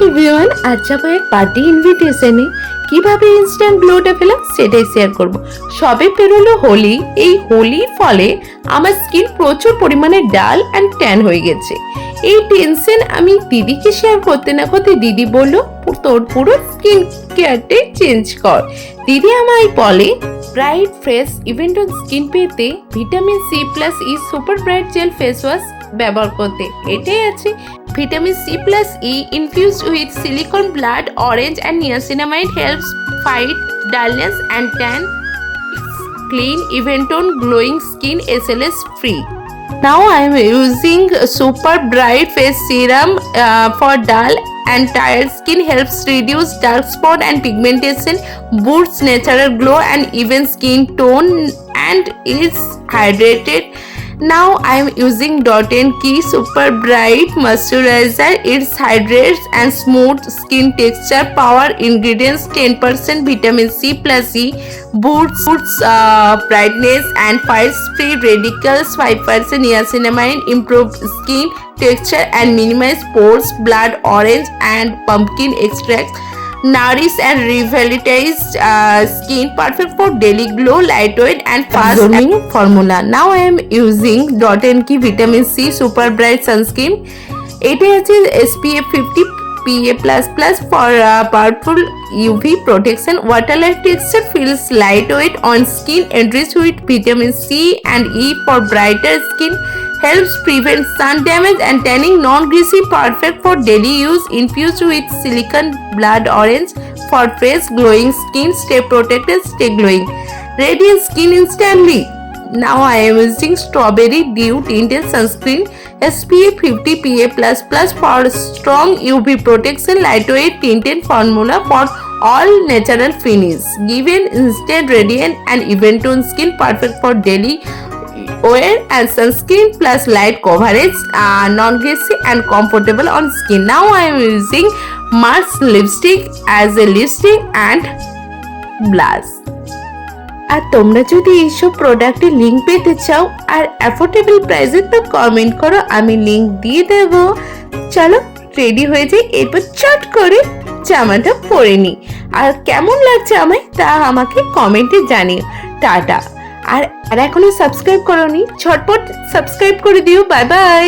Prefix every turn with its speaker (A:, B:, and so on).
A: Everyone, আজ যাবো এক পার্টি ইনভিটেশনে। কিভাবে ইনস্ট্যান্ট গ্লোটা পেলাম সেটাই শেয়ার করব। সবে পেরোলো হোলি। এই হোলির ফলে আমার স্কিন প্রচুর পরিমাণে ডাল অ্যান্ড ট্যান হয়ে গেছে। এই টেনশন আমি দিদিকে শেয়ার করতে না করতে দিদি বলল, তোর পুরো স্কিন কেয়ারটাই চেঞ্জ কর। দিদি আমায় বলে, bright fresh event on skin পেতে vitamin C plus E super bright gel face wash ব্যবহার করতে। এটাই আছে vitamin C plus E infused with silicon blood orange and niacinamide helps fight dullness and tan. Clean event on glowing skin SLS free. Now I am using super bright face serum for dull and tired skin, helps reduce dark spot and pigmentation, boosts natural glow and even skin tone, and is hydrated. Now I am using Dot & Key Super Bright Moisturizer. It hydrates and smooth skin texture. Power ingredients 10% vitamin C plus E, boosts brightness and fights free radicals. 5% niacinamide, improve skin texture and minimize pores. Blood orange and pumpkin extract nourish and revitalize skin, perfect for daily glow, lightweight and fast absorbing formula. Now I am using Dot & Key Vitamin C Super Bright Sunscreen. It has SPF 50 PA++ for powerful UV protection. Water-like texture, feels lightweight on skin, enriched with vitamin C and E for brighter skin, helps prevent sun damage and tanning, non-greasy, perfect for daily use, infused with silicon blood orange for fresh glowing skin, stay protected, stay glowing, radiant skin instantly. Now I am using Strawberry Dew Tinted Sunscreen, SPF 50 PA++ for strong UV protection, lightweight tinted formula for all natural finish, given instant radiant and even tone skin, perfect for daily wear and sunscreen plus light coverage, non-greasy and comfortable on skin. Now I am using Mars lipstick as a lipstick and blush. আর তোমরা যদি এইসব প্রোডাক্টের link পেতে চাও আর affordable প্রাইসে, তো comment করো, আমি লিঙ্ক দিয়ে দেব। চলো রেডি হয়ে যাই, এরপর চট করে জামাটা পরে নিই। আর কেমন লাগছে আমায় তা আমাকে কমেন্টে জানিও। টাটা। আর এখনো সাবস্ক্রাইব করোনি, ঝটপট সাবস্ক্রাইব করে দিও। Bye bye.